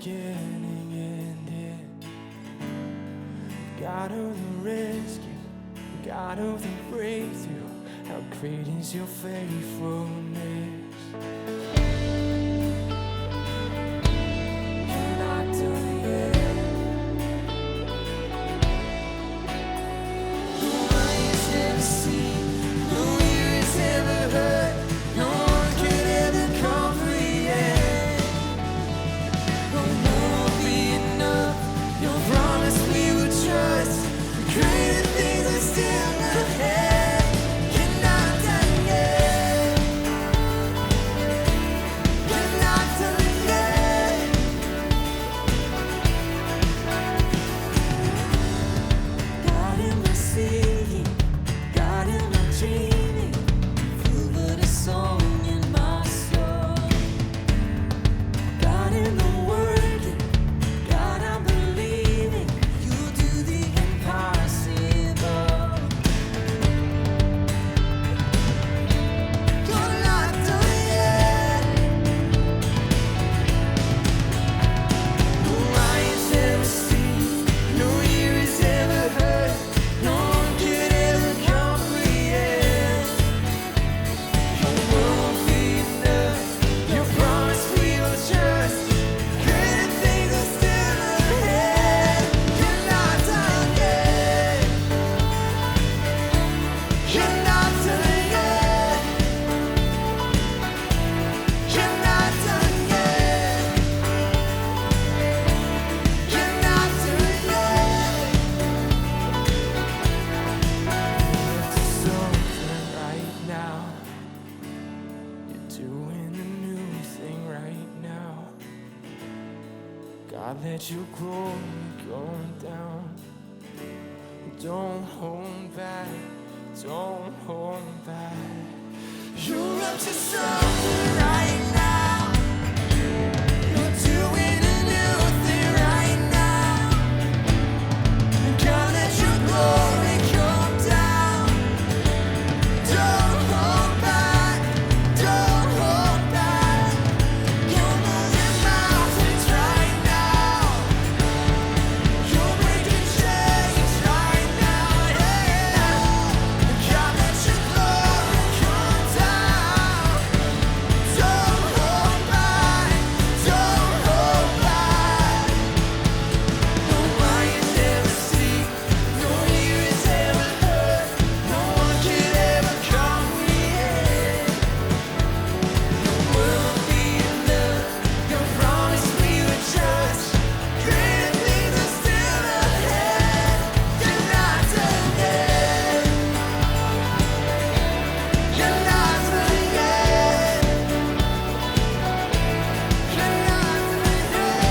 beginning and end. God of the rescue, God of the breakthrough, how great is your faithfulness. You're not done yet. No eye has ever seen, no ear has ever heard, no one could ever comprehend. No more will be enough, your promise we will trust. Greater things are still ahead. You're not done yet. You're not done yet. God in my singing, God in my dreaming, you put a song in my soul. God in the working, God I'm believing, you do the impossible. You're not done yet. No eye has ever seen, no ear has ever heard, no one could ever comprehend. Your word won't be enough, your promise we will trust. Greater things are still ahead. You're not done yet. You're not done yet. You're not done yet. You're not done yet. You're something right now. You're doing a new thing right now. God, let your glory go down. Don't hold back. Don't hold back. You're up to something right now. You're doing a new thing right now. God, let your glory come down. Don't hold back. Don't hold back. You're moving mountains right now. You're breaking chains right now. Yeah. God, let your glory come down. Don't hold back. Don't hold back. No eye has ever seen, no ear has ever heard, no one could ever comprehend. Your word will be enough, your promise we will trust. Greater things are still ahead. You're not done yet. You're not done yet. You're not done yet.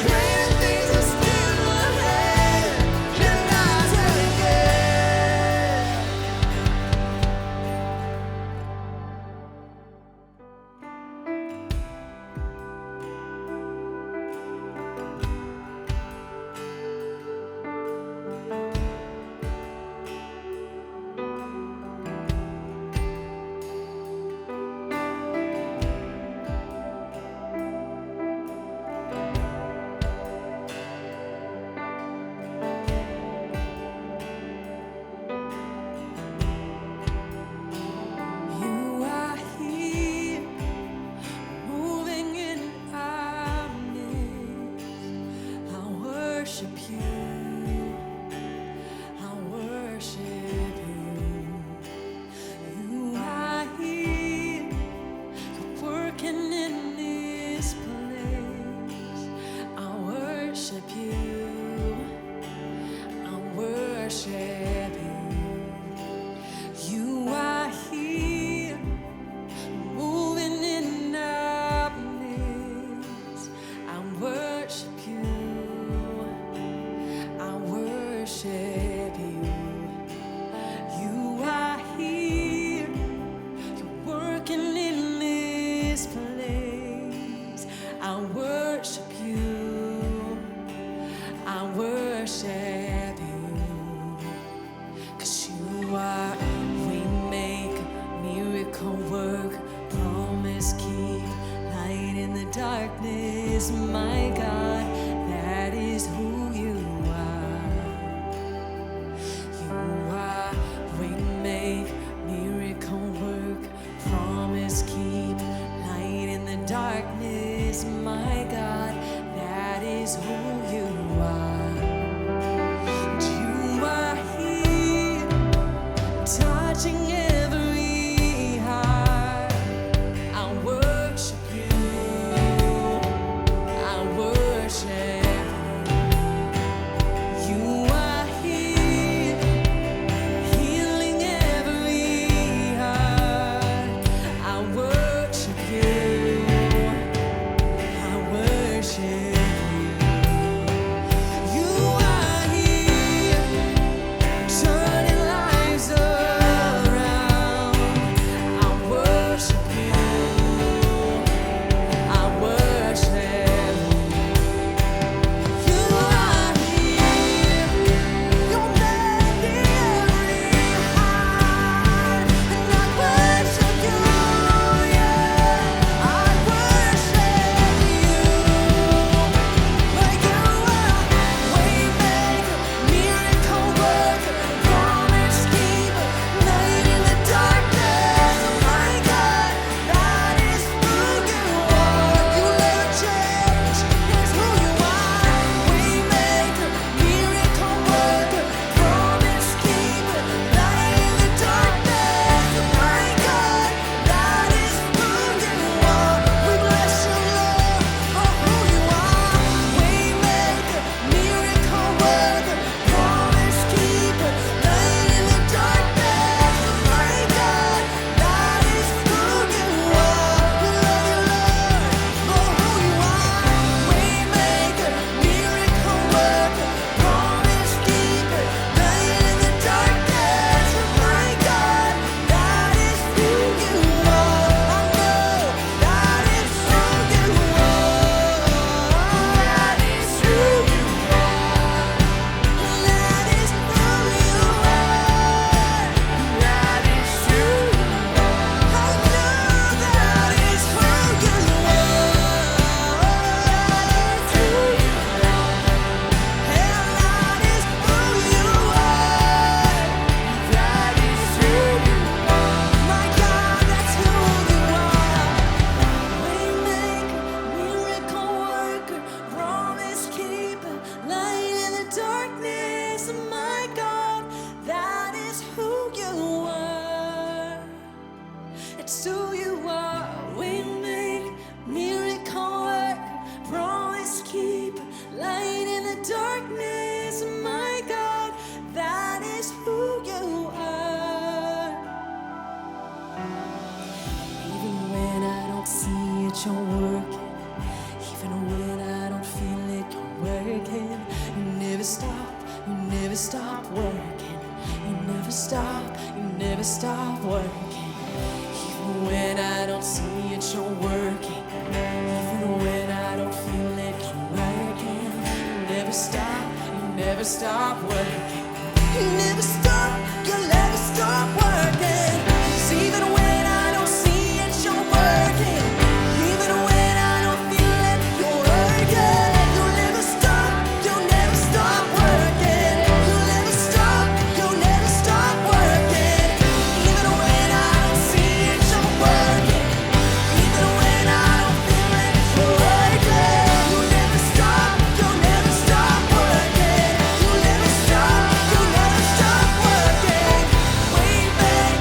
Greater things are still ahead. You're not done yet. You are here, moving in our midst. I worship you. I worship you. You are here, working in this place. I worship you. I worship you. You are here, moving in our midst. I worship you. my God, that is who you are. You are waymaker, miracle work, promise keep, light in the darkness, my God, that is who you are. You are here, touching every heart. I worship you, I worship you. You are here, healing every heart. I worship you, I worship you. You are here, turning lives around. I worship you, I worship you. You are here, you're mending every heart, and I worship you, yeah, I worship you. Like you are waymaker, miracle worker, promise keeper, light in the darkness. My God, that is who you are. You never change. That's who you are. Waymaker, miracle worker, promise keeper, light in the darkness. My God, that is who you are. We bless you, Lord, for who you are. Waymaker, miracle worker, promise keeper, light in the darkness. My God, that is who you are. We love you, Lord, for who you are. Waymaker, miracle worker, promise keeper, light in the darkness. My God, that is who you are. I know that is who you are. That is who you are. That is who you are. That is who you are. I know that is who you it's who you are. Waymaker, miracle worker, promise keeper, light in the darkness. My God, that is who you are. Even when I don't see it, you're working. Even when I don't feel it, you're working. You never stop working. You never stop working. Even when I don't see it, you're working. Even when I don't feel it, you're working. You never stop working. You never stop, you'll never stop working. 'Cause even when I don't see it, you're working. Even when I don't feel it, you're working. You'll never stop working. You'll never stop working. Even when I don't see it, you're working. Even when I don't feel it, you're working. You'll never stop working. You'll never stop working. Way back.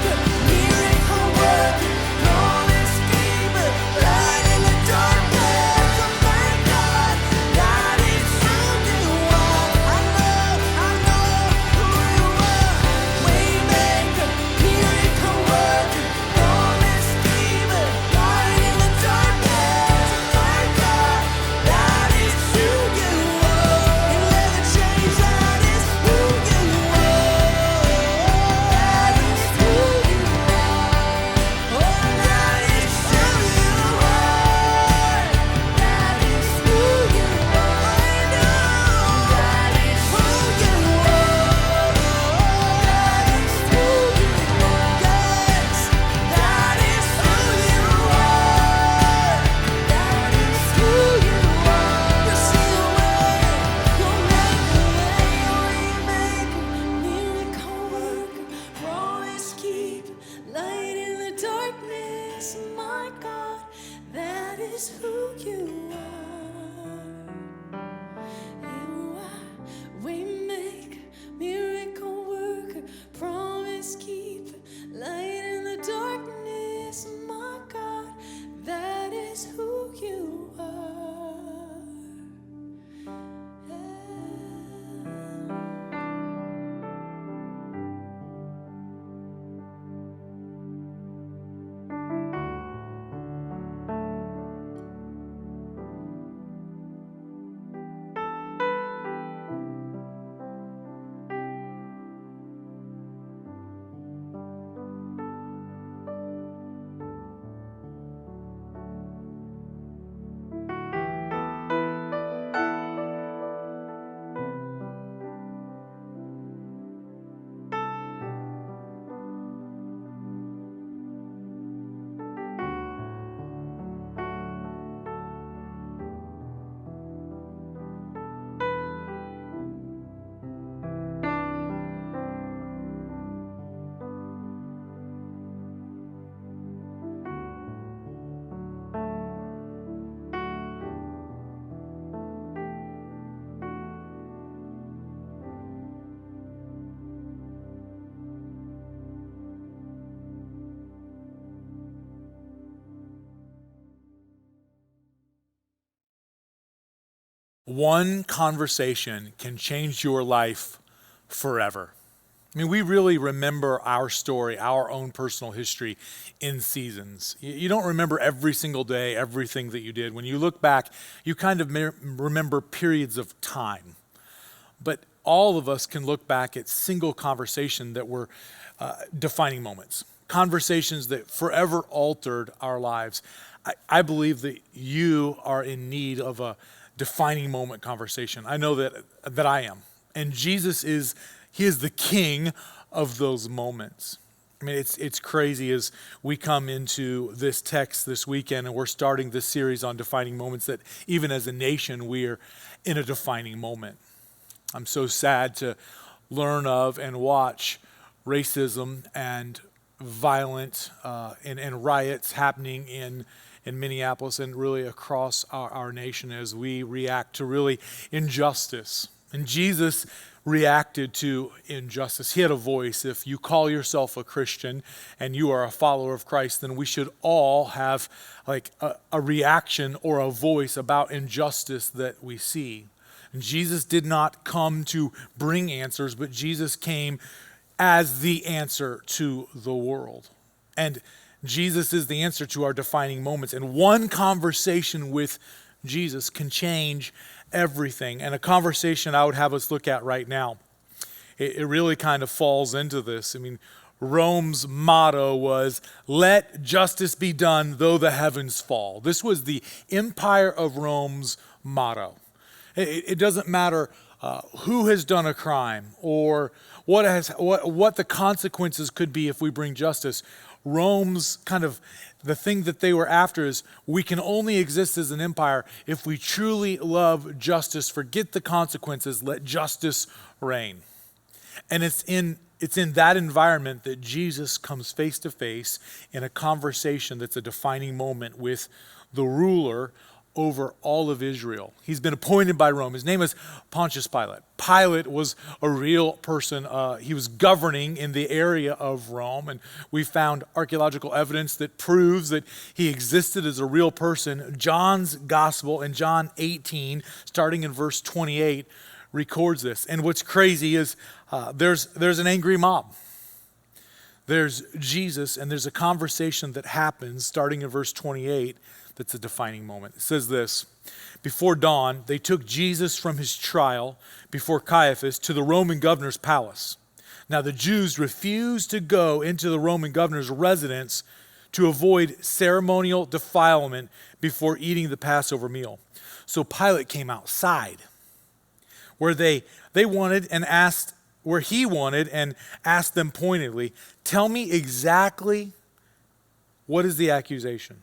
One conversation can change your life forever. I mean, we really remember our story, our own personal history in seasons. You don't remember every single day, everything that you did. When you look back, you kind of remember periods of time. But all of us can look back at single conversation that were defining moments, conversations that forever altered our lives. I believe that you are in need of a defining moment conversation. I know that I am. And Jesus he is the king of those moments. I mean, it's crazy as we come into this text this weekend and we're starting this series on defining moments that even as a nation, we are in a defining moment. I'm so sad to learn of and watch racism and violent and riots happening in Minneapolis and really across our nation as we react to really injustice. And Jesus reacted to injustice. He had a voice. If you call yourself a Christian and you are a follower of Christ, then we should all have like a reaction or a voice about injustice that we see. And Jesus did not come to bring answers, but Jesus came as the answer to the world. And Jesus is the answer to our defining moments. And one conversation with Jesus can change everything. And a conversation I would have us look at right now, it really kind of falls into this. I mean, Rome's motto was, "Let justice be done though the heavens fall." This was the Empire of Rome's motto. It doesn't matter who has done a crime or what the consequences could be if we bring justice. Rome's kind of the thing that they were after is we can only exist as an empire if we truly love justice. Forget the consequences. Let justice reign. And it's in that environment that Jesus comes face to face in a conversation that's a defining moment with the ruler over all of Israel. He's been appointed by Rome. His name is Pontius Pilate. Pilate was a real person. He was governing in the area of Rome, and we found archaeological evidence that proves that he existed as a real person. John's gospel in John 18, starting in verse 28, records this. And what's crazy is there's an angry mob. There's Jesus, and there's a conversation that happens starting in verse 28 that's a defining moment. It says this: "Before dawn, they took Jesus from his trial before Caiaphas to the Roman governor's palace. Now the Jews refused to go into the Roman governor's residence to avoid ceremonial defilement before eating the Passover meal. So Pilate came outside where he wanted and asked them pointedly, 'Tell me exactly what is the accusation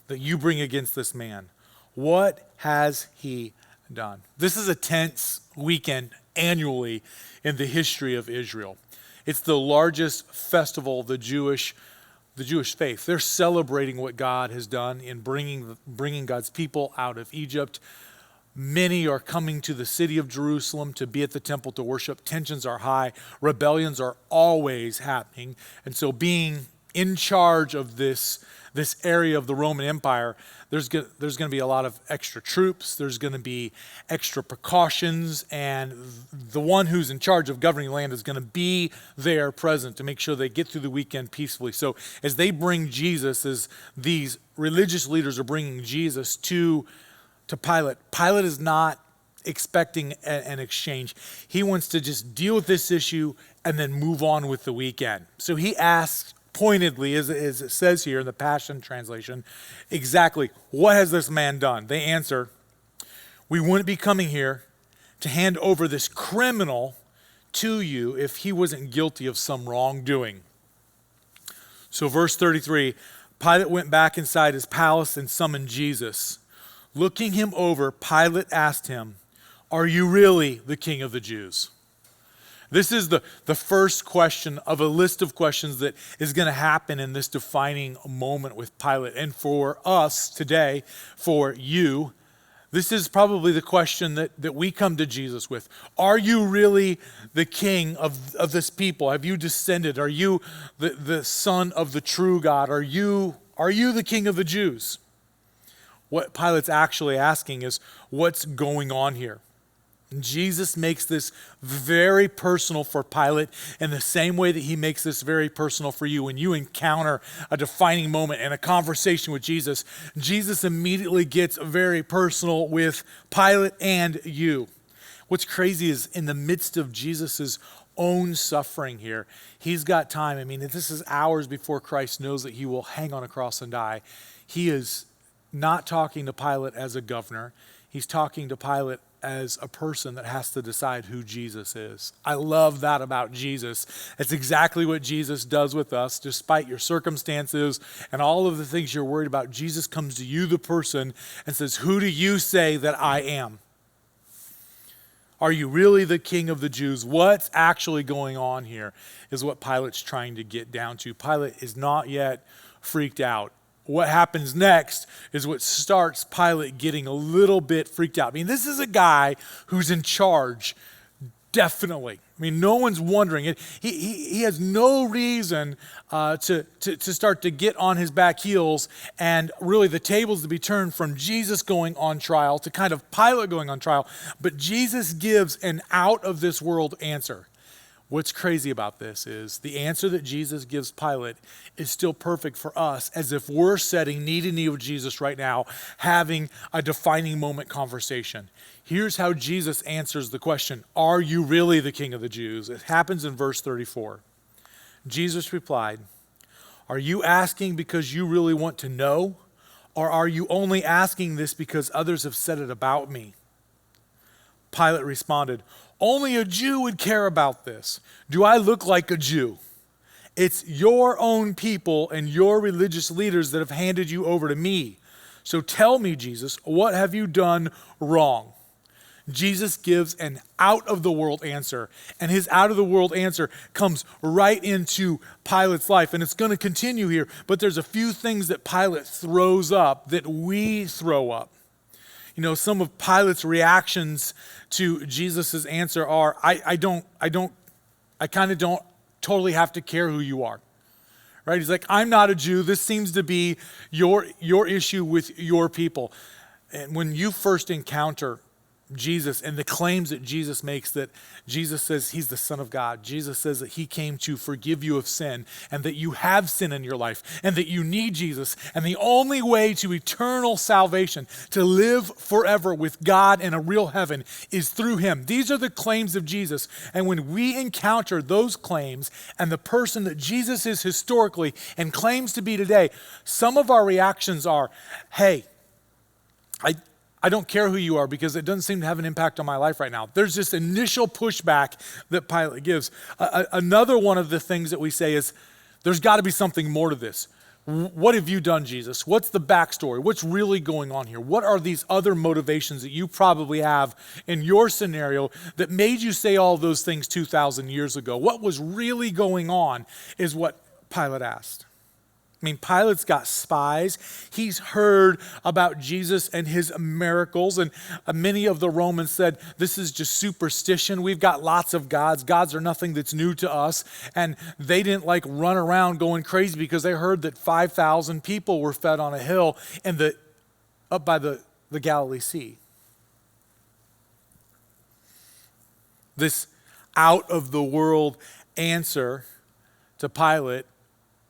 that you bring against this man? What has he done?'" This is a tense weekend annually in the history of Israel. It's the largest festival of the Jewish faith. They're celebrating what God has done in bringing God's people out of Egypt. Many are coming to the city of Jerusalem to be at the temple to worship. Tensions are high. Rebellions are always happening. And so being in charge of this area of the Roman Empire, there's going to be a lot of extra troops. There's going to be extra precautions. And the one who's in charge of governing land is going to be there present to make sure they get through the weekend peacefully. So as they bring Jesus, as these religious leaders are bringing Jesus to Pilate, Pilate is not expecting an exchange. He wants to just deal with this issue and then move on with the weekend. So he asks pointedly, as it says here in the Passion Translation, exactly what has this man done? They answer, "We wouldn't be coming here to hand over this criminal to you if he wasn't guilty of some wrongdoing." So verse 33, Pilate went back inside his palace and summoned Jesus. Looking him over, Pilate asked him, "Are you really the king of the Jews?" This is the first question of a list of questions that is going to happen in this defining moment with Pilate. And for us today, for you, this is probably the question that we come to Jesus with. Are you really the king of this people? Have you descended? Are you the son of the true God? Are you the king of the Jews? What Pilate's actually asking is, what's going on here? And Jesus makes this very personal for Pilate in the same way that he makes this very personal for you. When you encounter a defining moment in a conversation with Jesus, Jesus immediately gets very personal with Pilate and you. What's crazy is in the midst of Jesus's own suffering here, he's got time. I mean, this is hours before Christ knows that he will hang on a cross and die. He is not talking to Pilate as a governor. He's talking to Pilate as a person that has to decide who Jesus is. I love that about Jesus. It's exactly what Jesus does with us. Despite your circumstances and all of the things you're worried about, Jesus comes to you, the person, and says, who do you say that I am? Are you really the king of the Jews? What's actually going on here is what Pilate's trying to get down to. Pilate is not yet freaked out. What happens next is what starts Pilate getting a little bit freaked out. I mean, this is a guy who's in charge, definitely. I mean, no one's wondering it. He has no reason to start to get on his back heels and really the tables to be turned from Jesus going on trial to kind of Pilate going on trial. But Jesus gives an out of this world answer. What's crazy about this is the answer that Jesus gives Pilate is still perfect for us, as if we're sitting knee to knee with Jesus right now, having a defining moment conversation. Here's how Jesus answers the question, are you really the king of the Jews? It happens in verse 34. Jesus replied, are you asking because you really want to know? Or are you only asking this because others have said it about me? Pilate responded, only a Jew would care about this. Do I look like a Jew? It's your own people and your religious leaders that have handed you over to me. So tell me, Jesus, what have you done wrong? Jesus gives an out-of-the-world answer, and his out-of-the-world answer comes right into Pilate's life, and it's going to continue here, but there's a few things that Pilate throws up that we throw up. You know, some of Pilate's reactions to Jesus' answer are, I kind of don't totally have to care who you are, right? He's like, I'm not a Jew. This seems to be your issue with your people. And when you first encounter Jesus and the claims that Jesus makes, that Jesus says he's the Son of God. Jesus says that he came to forgive you of sin and that you have sin in your life and that you need Jesus. And the only way to eternal salvation, to live forever with God in a real heaven, is through him. These are the claims of Jesus. And when we encounter those claims and the person that Jesus is historically and claims to be today, some of our reactions are, hey, I don't care who you are because it doesn't seem to have an impact on my life right now. There's this initial pushback that Pilate gives. Another one of the things that we say is, there's got to be something more to this. What have you done, Jesus? What's the backstory? What's really going on here? What are these other motivations that you probably have in your scenario that made you say all those things 2,000 years ago? What was really going on is what Pilate asked. I mean, Pilate's got spies. He's heard about Jesus and his miracles. And many of the Romans said, this is just superstition. We've got lots of gods. Gods are nothing that's new to us. And they didn't run around going crazy because they heard that 5,000 people were fed on a hill up by the Galilee Sea. This out of the world answer to Pilate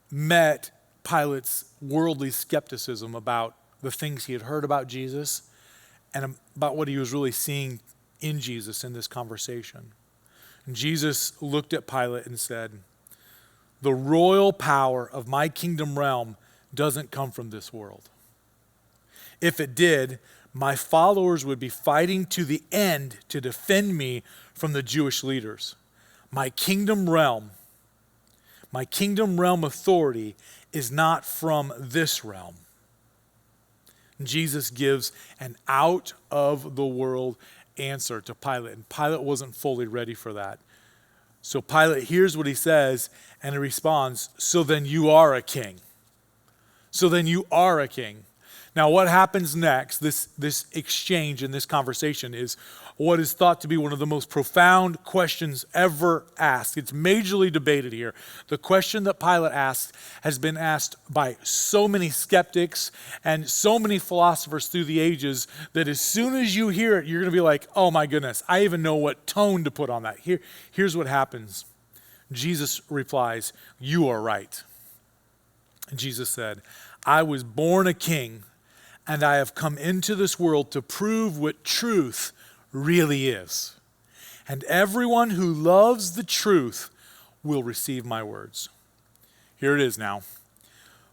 met Pilate's worldly skepticism about the things he had heard about Jesus and about what he was really seeing in Jesus in this conversation. And Jesus looked at Pilate and said, the royal power of my kingdom realm doesn't come from this world. If it did, my followers would be fighting to the end to defend me from the Jewish leaders. My kingdom realm authority is not from this realm. Jesus gives an out-of-the-world answer to Pilate, and Pilate wasn't fully ready for that. So Pilate hears what he says, and he responds, so then you are a king. So then you are a king. Now what happens next, this exchange and this conversation is what is thought to be one of the most profound questions ever asked. It's majorly debated here. The question that Pilate asked has been asked by so many skeptics and so many philosophers through the ages that as soon as you hear it, you're going to be like, oh my goodness, I even know what tone to put on that. Here's what happens. Jesus replies, "You are right." And Jesus said, "I was born a king, and I have come into this world to prove what truth really is. And everyone who loves the truth will receive my words." Here it is now.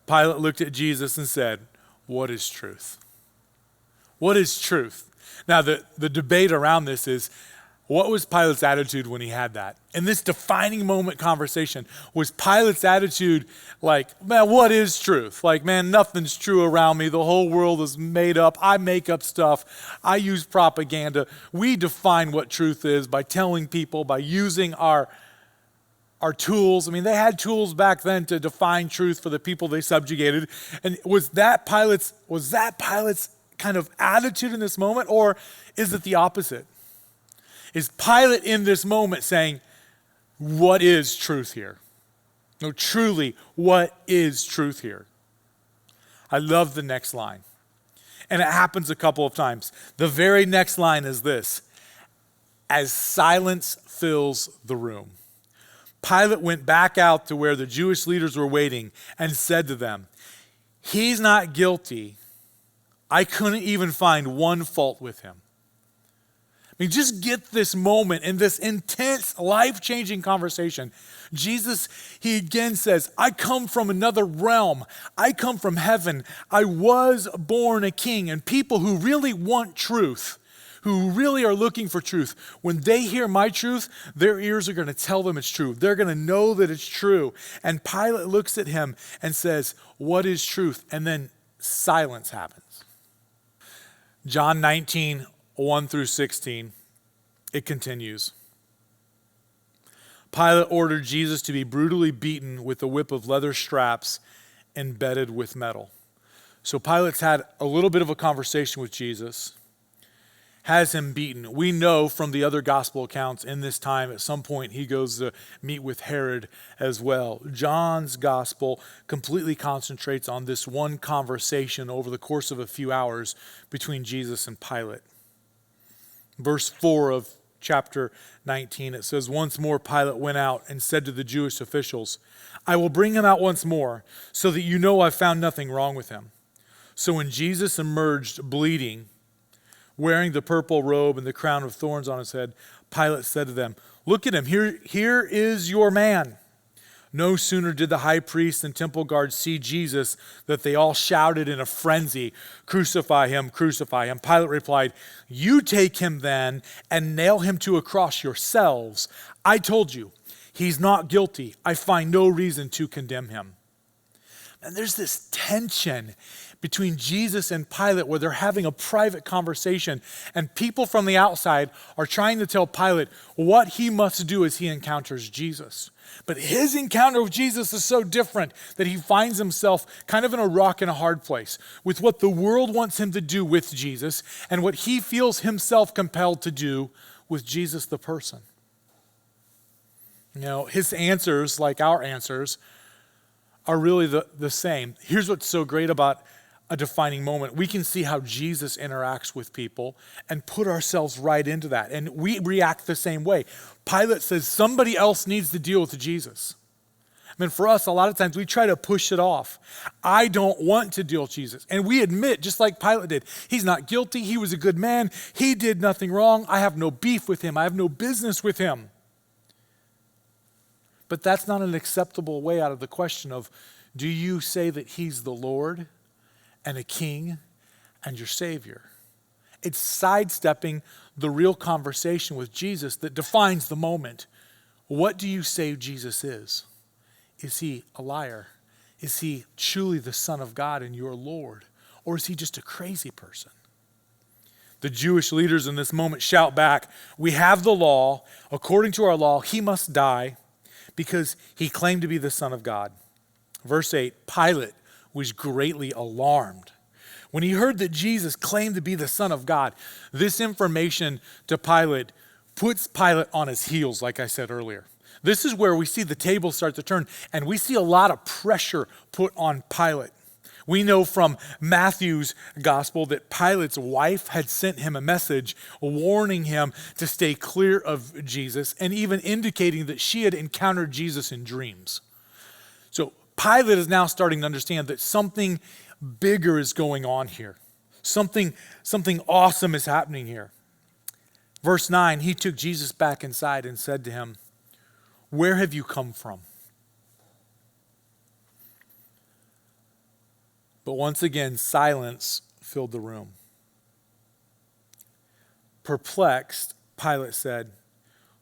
Pilate looked at Jesus and said, "What is truth?" What is truth? Now, the debate around this is, what was Pilate's attitude when he had that? In this defining moment conversation, was Pilate's attitude like, man, what is truth? Like, man, nothing's true around me. The whole world is made up. I make up stuff. I use propaganda. We define what truth is by telling people, by using our tools. I mean, they had tools back then to define truth for the people they subjugated. And was that Pilate's kind of attitude in this moment, or is it the opposite? Is Pilate in this moment saying, what is truth here? No, truly, what is truth here? I love the next line. And it happens a couple of times. The very next line is this: as silence fills the room. Pilate went back out to where the Jewish leaders were waiting and said to them, "He's not guilty. I couldn't even find one fault with him." I mean, just get this moment in this intense, life-changing conversation. Jesus, he again says, I come from another realm. I come from heaven. I was born a king. And people who really want truth, who really are looking for truth, when they hear my truth, their ears are going to tell them it's true. They're going to know that it's true. And Pilate looks at him and says, what is truth? And then silence happens. John 19, 1 through 16, it continues. Pilate ordered Jesus to be brutally beaten with a whip of leather straps embedded with metal. So Pilate's had a little bit of a conversation with Jesus, has him beaten. We know from the other gospel accounts in this time, at some point he goes to meet with Herod as well. John's gospel completely concentrates on this one conversation over the course of a few hours between Jesus and Pilate. Verse 4 of chapter 19, it says, once more Pilate went out and said to the Jewish officials, I will bring him out once more so that you know I found nothing wrong with him. So when Jesus emerged bleeding, wearing the purple robe and the crown of thorns on his head, Pilate said to them, look at him, here is your man. No sooner did the high priest and temple guards see Jesus that they all shouted in a frenzy, crucify him, crucify him. Pilate replied, you take him then and nail him to a cross yourselves. I told you, he's not guilty. I find no reason to condemn him. And there's this tension between Jesus and Pilate where they're having a private conversation, and people from the outside are trying to tell Pilate what he must do as he encounters Jesus. But his encounter with Jesus is so different that he finds himself kind of in a rock and a hard place with what the world wants him to do with Jesus and what he feels himself compelled to do with Jesus the person. You know, his answers, like our answers, are really the same. Here's what's so great about a defining moment. We can see how Jesus interacts with people and put ourselves right into that. And we react the same way. Pilate says somebody else needs to deal with Jesus. I mean, for us, a lot of times we try to push it off. I don't want to deal with Jesus. And we admit, just like Pilate did, he's not guilty. He was a good man. He did nothing wrong. I have no beef with him. I have no business with him. But that's not an acceptable way out of the question of, do you say that he's the Lord and a king and your Savior? It's sidestepping the real conversation with Jesus that defines the moment. What do you say Jesus is? Is he a liar? Is he truly the Son of God and your Lord? Or is he just a crazy person? The Jewish leaders in this moment shout back, we have the law. According to our law, he must die because he claimed to be the Son of God. Verse 8, Pilate was greatly alarmed. When he heard that Jesus claimed to be the Son of God, this information to Pilate puts Pilate on his heels, like I said earlier. This is where we see the tables start to turn, and we see a lot of pressure put on Pilate. We know from Matthew's gospel that Pilate's wife had sent him a message warning him to stay clear of Jesus and even indicating that she had encountered Jesus in dreams. So Pilate is now starting to understand that something bigger is going on here. Something awesome is happening here. Verse 9, he took Jesus back inside and said to him, "Where have you come from?" But once again, silence filled the room. Perplexed, Pilate said,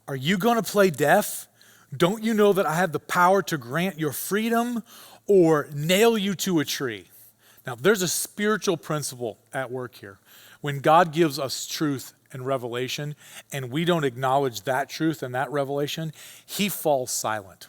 "Are you going to play deaf? Don't you know that I have the power to grant your freedom or nail you to a tree?" Now, there's a spiritual principle at work here. When God gives us truth and revelation, and we don't acknowledge that truth and that revelation, he falls silent.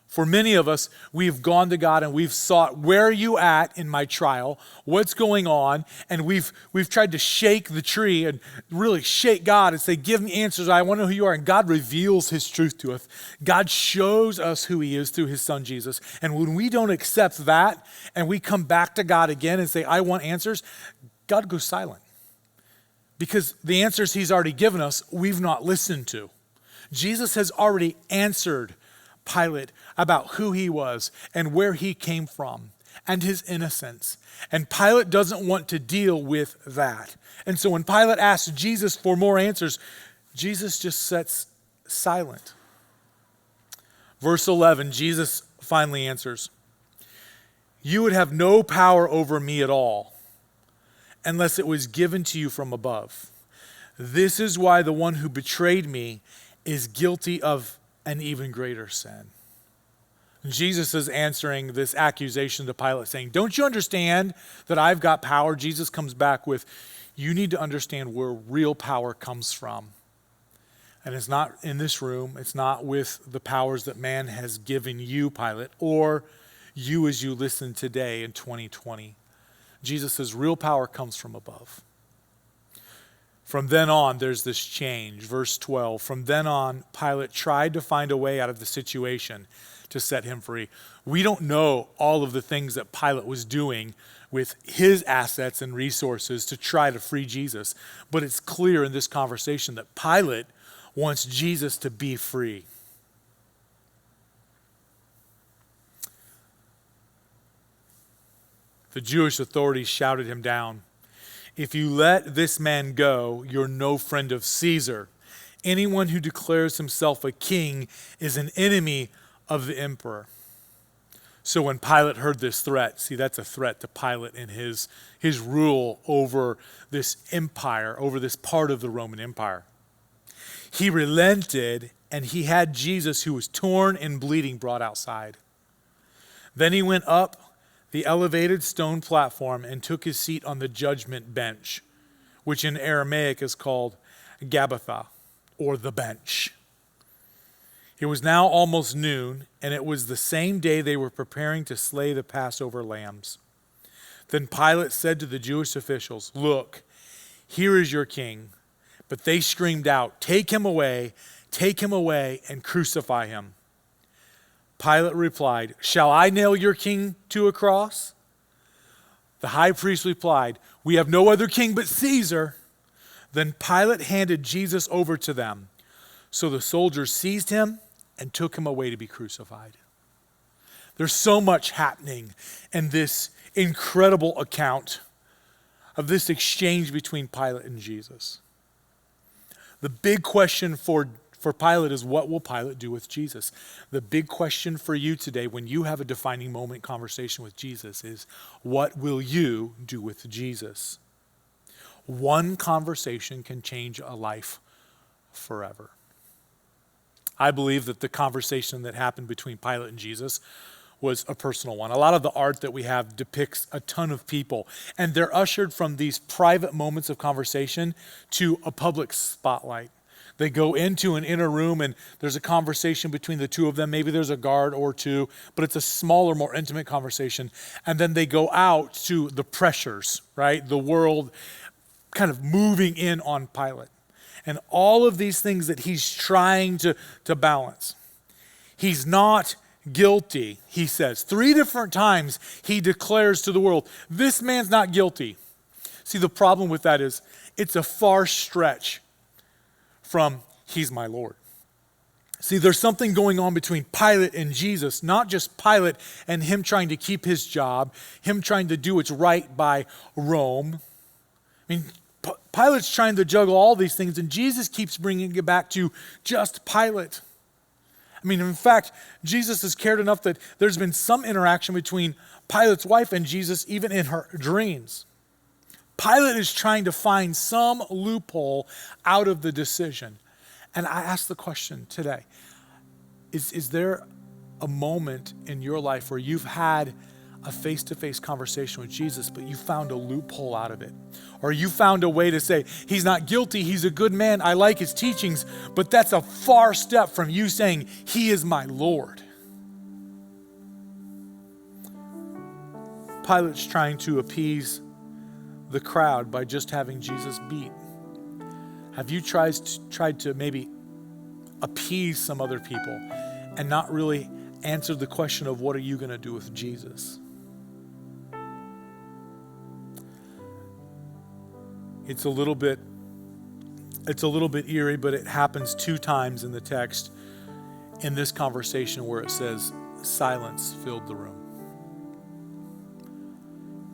For many of us, we've gone to God and we've sought, where are you at in my trial? What's going on? And we've tried to shake the tree and really shake God and say, give me answers. I want to know who you are. And God reveals his truth to us. God shows us who he is through his son, Jesus. And when we don't accept that and we come back to God again and say, I want answers, God goes silent. Because the answers he's already given us, we've not listened to. Jesus has already answered Pilate about who he was and where he came from and his innocence. And Pilate doesn't want to deal with that. And so when Pilate asks Jesus for more answers, Jesus just sits silent. Verse 11, Jesus finally answers, "You would have no power over me at all unless it was given to you from above. This is why the one who betrayed me is guilty of an even greater sin." Jesus is answering this accusation to Pilate, saying, don't you understand that I've got power? Jesus comes back with, you need to understand where real power comes from. And it's not in this room. It's not with the powers that man has given you, Pilate, or you as you listen today in 2020. Jesus says real power comes from above. From then on, there's this change. Verse 12, from then on, Pilate tried to find a way out of the situation to set him free. We don't know all of the things that Pilate was doing with his assets and resources to try to free Jesus, but it's clear in this conversation that Pilate wants Jesus to be free. The Jewish authorities shouted him down. If you let this man go, you're no friend of Caesar. Anyone who declares himself a king is an enemy of the emperor. So when Pilate heard this threat, see, that's a threat to Pilate and his rule over this empire, over this part of the Roman Empire. He relented and he had Jesus, who was torn and bleeding, brought outside. Then he went up the elevated stone platform and took his seat on the judgment bench, which in Aramaic is called Gabbatha, or the bench. It was now almost noon, and it was the same day they were preparing to slay the Passover lambs. Then Pilate said to the Jewish officials, "Look, here is your king." But they screamed out, take him away, and crucify him." Pilate replied, "Shall I nail your king to a cross?" The high priest replied, "We have no other king but Caesar." Then Pilate handed Jesus over to them. So the soldiers seized him and took him away to be crucified. There's so much happening in this incredible account of this exchange between Pilate and Jesus. The big question for Pilate is, what will Pilate do with Jesus? The big question for you today when you have a defining moment conversation with Jesus is, what will you do with Jesus? One conversation can change a life forever. I believe that the conversation that happened between Pilate and Jesus was a personal one. A lot of the art that we have depicts a ton of people, and they're ushered from these private moments of conversation to a public spotlight. They go into an inner room and there's a conversation between the two of them. Maybe there's a guard or two, but it's a smaller, more intimate conversation. And then they go out to the pressures, right? The world kind of moving in on Pilate. And all of these things that he's trying to balance. He's not guilty, he says. 3 different times he declares to the world, this man's not guilty. See, the problem with that is it's a far stretch from he's my Lord. See, there's something going on between Pilate and Jesus, not just Pilate and him trying to keep his job, him trying to do what's right by Rome. I mean, Pilate's trying to juggle all these things, and Jesus keeps bringing it back to just Pilate. I mean, in fact, Jesus has cared enough that there's been some interaction between Pilate's wife and Jesus, even in her dreams. Pilate is trying to find some loophole out of the decision. And I ask the question today, is there a moment in your life where you've had a face-to-face conversation with Jesus, but you found a loophole out of it? Or you found a way to say, he's not guilty, he's a good man, I like his teachings, but that's a far step from you saying, he is my Lord. Pilate's trying to appease the crowd by just having Jesus beat. Have you tried to maybe appease some other people and not really answer the question of what are you going to do with Jesus? It's a little bit eerie, but it happens 2 times in the text in this conversation where it says silence filled the room.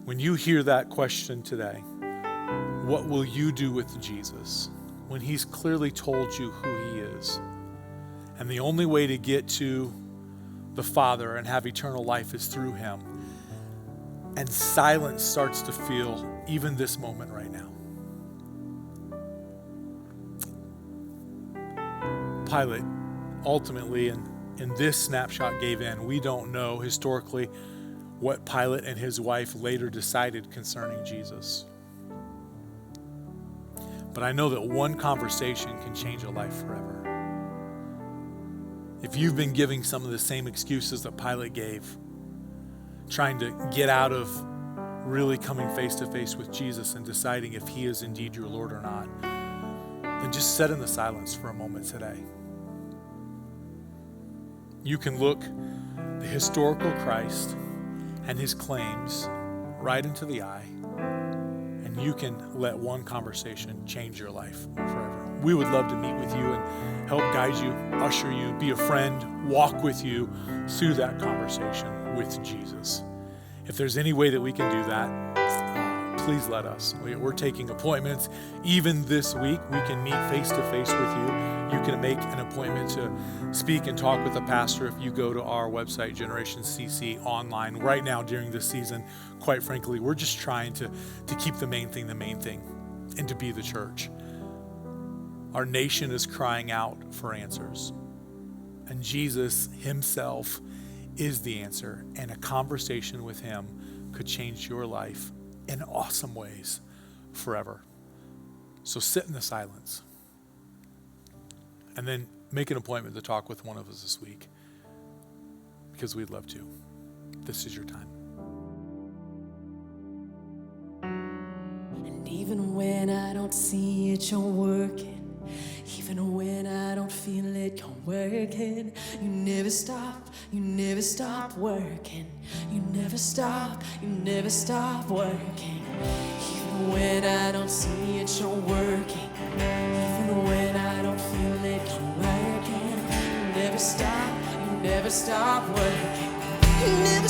When you hear that question today, what will you do with Jesus when he's clearly told you who he is? And the only way to get to the Father and have eternal life is through him. And silence starts to feel even this moment right now. Pilate ultimately in this snapshot gave in. We don't know historically what Pilate and his wife later decided concerning Jesus. But I know that one conversation can change a life forever. If you've been giving some of the same excuses that Pilate gave, trying to get out of really coming face to face with Jesus and deciding if he is indeed your Lord or not, then just sit in the silence for a moment today. You can look the historical Christ and his claims right into the eye, and you can let one conversation change your life forever. We would love to meet with you and help guide you, usher you, be a friend, walk with you through that conversation with Jesus. If there's any way that we can do that, please let us. We're taking appointments. Even this week, we can meet face-to-face with you. You can make an appointment to speak and talk with a pastor if you go to our website, Generation CC online. Right now, during this season, quite frankly, we're just trying to keep the main thing, and to be the church. Our nation is crying out for answers. And Jesus himself is the answer. And a conversation with him could change your life in awesome ways forever. So sit in the silence. And then make an appointment to talk with one of us this week, because we'd love to. This is your time. And even when I don't see it, you're working. Even when I don't feel it, you're working. You never stop working. You never stop working. Even when I don't see it, you're working. Even when I don't feel it, you're working. You never stop working. You never